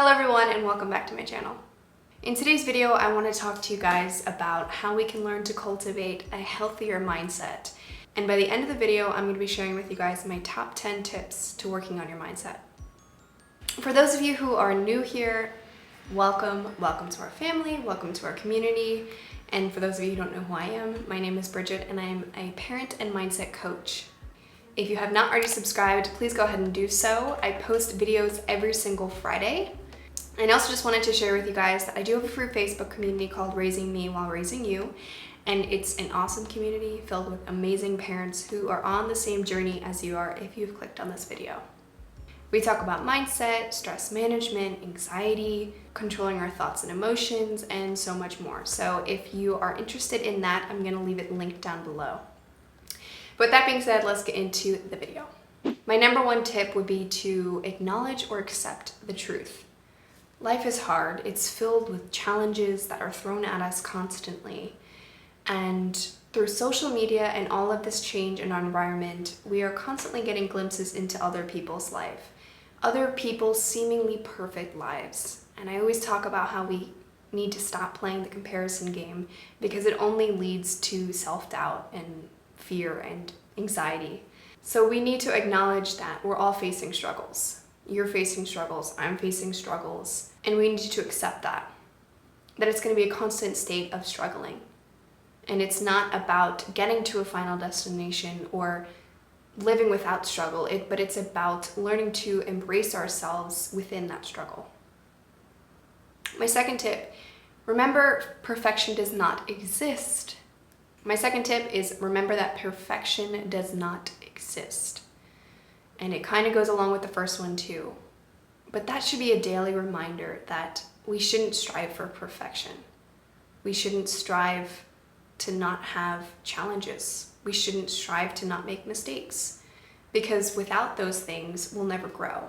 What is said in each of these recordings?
Hello everyone and welcome back to my channel. In today's video, I want to talk to you guys about how we can learn to cultivate a healthier mindset. And by the end of the video, I'm going to be sharing with you guys my top 10 tips to working on your mindset. For those of you who are new here, welcome to our family, welcome to our community. And for those of you who don't know who I am, my name is Bridget and I am a parent and mindset coach. If you have not already subscribed, please go ahead and do so. I post videos every single Friday. And I also just wanted to share with you guys that I do have a free Facebook community called Raising Me While Raising You. And it's an awesome community filled with amazing parents who are on the same journey as you are if you've clicked on this video. We talk about mindset, stress management, anxiety, controlling our thoughts and emotions, and so much more. So if you are interested in that, I'm gonna leave it linked down below. But that being said, let's get into the video. My number one tip would be to acknowledge or accept the truth. Life is hard. It's filled with challenges that are thrown at us constantly. And through social media and all of this change in our environment, we are constantly getting glimpses into other people's life, other people's seemingly perfect lives. And I always talk about how we need to stop playing the comparison game because it only leads to self-doubt and fear and anxiety. So we need to acknowledge that we're all facing struggles. You're facing struggles, I'm facing struggles, and we need to accept that it's going to be a constant state of struggling. And it's not about getting to a final destination or living without struggle, but it's about learning to embrace ourselves within that struggle. My second tip, remember perfection does not exist. My second tip is remember that perfection does not exist. And it kind of goes along with the first one too. But that should be a daily reminder that we shouldn't strive for perfection. We shouldn't strive to not have challenges. We shouldn't strive to not make mistakes. Because without those things, we'll never grow.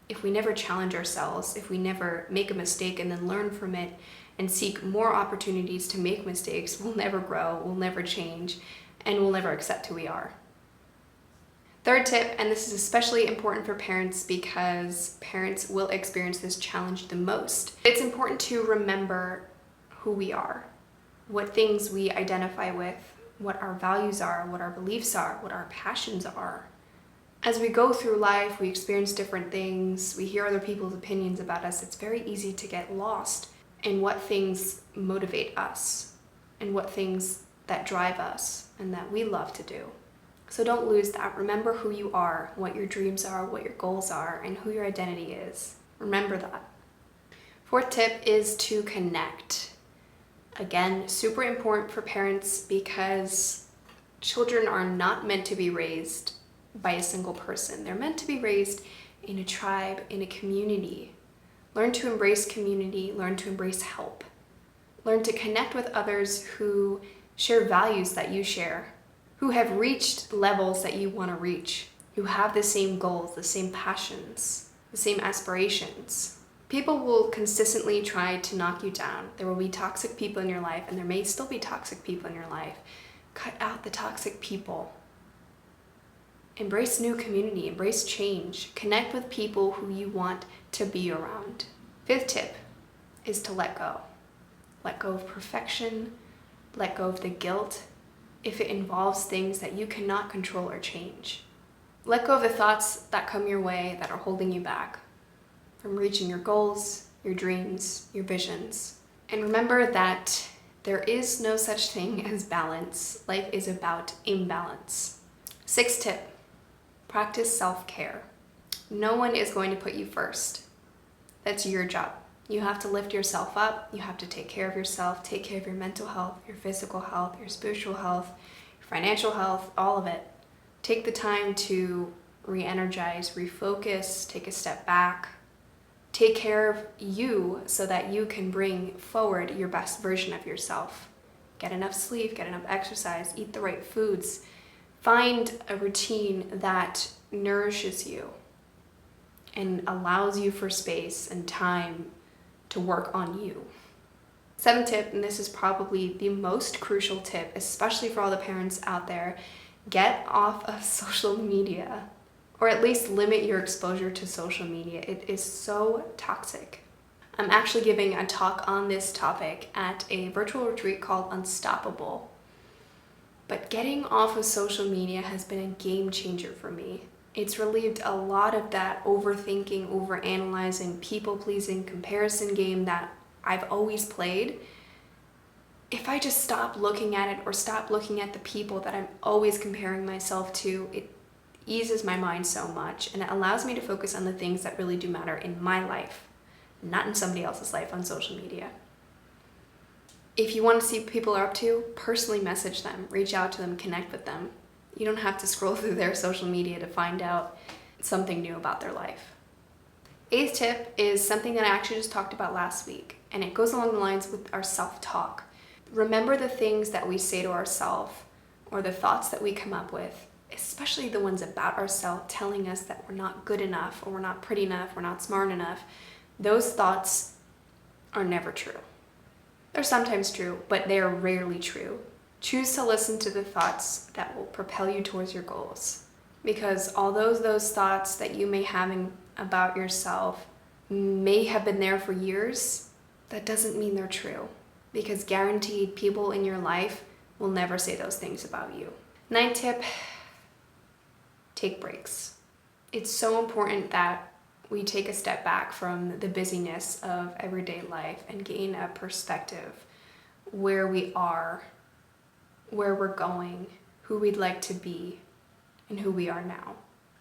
If we never challenge ourselves, if we never make a mistake and then learn from it and seek more opportunities to make mistakes, we'll never grow, we'll never change, and we'll never accept who we are. Third tip, and this is especially important for parents because parents will experience this challenge the most. It's important to remember who we are, what things we identify with, what our values are, what our beliefs are, what our passions are. As we go through life, we experience different things, we hear other people's opinions about us. It's very easy to get lost in what things motivate us and what things that drive us and that we love to do. So don't lose that. Remember who you are, what your dreams are, what your goals are, and who your identity is. Remember that. Fourth tip is to connect. Again, super important for parents because children are not meant to be raised by a single person. They're meant to be raised in a tribe, in a community. Learn to embrace community, learn to embrace help. Learn to connect with others who share values that you share, who have reached levels that you want to reach, who have the same goals, the same passions, the same aspirations. People will consistently try to knock you down. There will be toxic people in your life, and there may still be toxic people in your life. Cut out the toxic people. Embrace new community, embrace change, connect with people who you want to be around. Fifth tip is to let go. Let go of perfection, let go of the guilt if it involves things that you cannot control or change. Let go of the thoughts that come your way that are holding you back from reaching your goals, your dreams, your visions. And remember that there is no such thing as balance. Life is about imbalance. Sixth tip, practice self-care. No one is going to put you first. That's your job. You have to lift yourself up. You have to take care of yourself, take care of your mental health, your physical health, your spiritual health, your financial health, all of it. Take the time to re-energize, refocus, take a step back. Take care of you so that you can bring forward your best version of yourself. Get enough sleep, get enough exercise, eat the right foods. Find a routine that nourishes you and allows you for space and time to work on you. Seventh tip, and this is probably the most crucial tip, especially for all the parents out there, get off of social media. or at least limit your exposure to social media. It is so toxic. I'm actually giving a talk on this topic at a virtual retreat called Unstoppable. But getting off of social media has been a game changer for me. It's relieved a lot of that overthinking, overanalyzing, people-pleasing comparison game that I've always played. If I just stop looking at it or stop looking at the people that I'm always comparing myself to, it eases my mind so much, and it allows me to focus on the things that really do matter in my life, not in somebody else's life on social media. If you want to see what people are up to, personally message them, reach out to them, connect with them. You don't have to scroll through their social media to find out something new about their life. 8th tip is something that I actually just talked about last week, and it goes along the lines with our self-talk. Remember the things that we say to ourselves or the thoughts that we come up with, especially the ones about ourselves telling us that we're not good enough or we're not pretty enough, we're not smart enough. Those thoughts are never true. They're sometimes true, but they are rarely true. Choose to listen to the thoughts that will propel you towards your goals. Because although those thoughts that you may have about yourself may have been there for years, that doesn't mean they're true. Because guaranteed people in your life will never say those things about you. 9th tip, take breaks. It's so important that we take a step back from the busyness of everyday life and gain a perspective where we are, where we're going, who we'd like to be, and who we are now.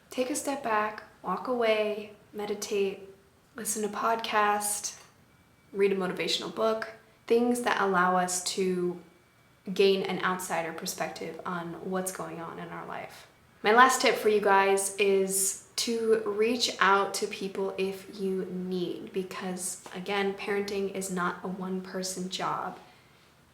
Take a step back, walk away, meditate, listen to a podcast, read a motivational book, things that allow us to gain an outsider perspective on what's going on in our life. My last tip for you guys is to reach out to people if you need, because again, parenting is not a one-person job.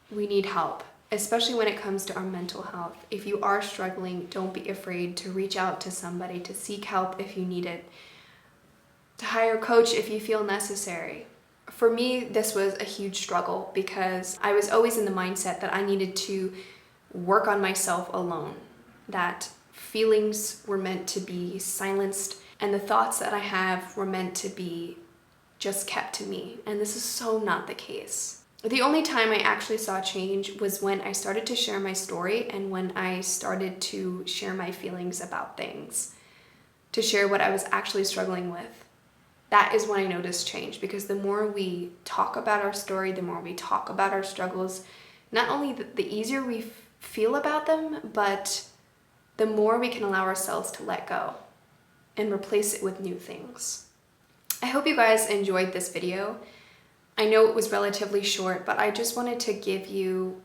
We need help, especially when it comes to our mental health. If you are struggling, don't be afraid to reach out to somebody, to seek help if you need it, to hire a coach if you feel necessary. For me, this was a huge struggle because I was always in the mindset that I needed to work on myself alone, that feelings were meant to be silenced and the thoughts that I have were meant to be just kept to me. And this is so not the case. The only time I actually saw change was when I started to share my story and when I started to share my feelings about things, to share what I was actually struggling with. That is when I noticed change, because the more we talk about our story, the more we talk about our struggles, not only the easier we feel about them, but the more we can allow ourselves to let go and replace it with new things. I hope you guys enjoyed this video. I know it was relatively short, but I just wanted to give you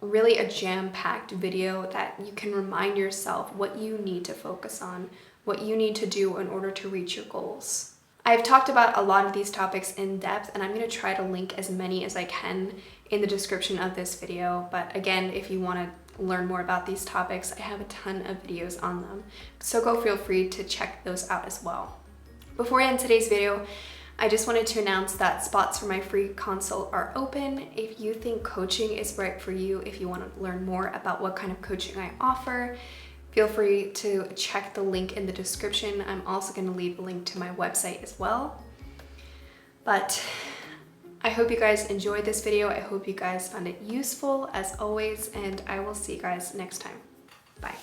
really a jam-packed video that you can remind yourself what you need to focus on, what you need to do in order to reach your goals. I've talked about a lot of these topics in depth, and I'm going to try to link as many as I can in the description of this video. But again, if you want to learn more about these topics, I have a ton of videos on them. So go feel free to check those out as well. Before I end today's video, I just wanted to announce that spots for my free consult are open. If you think coaching is right for you, if you want to learn more about what kind of coaching I offer, feel free to check the link in the description. I'm also going to leave a link to my website as well. But I hope you guys enjoyed this video. I hope you guys found it useful as always, and I will see you guys next time. Bye.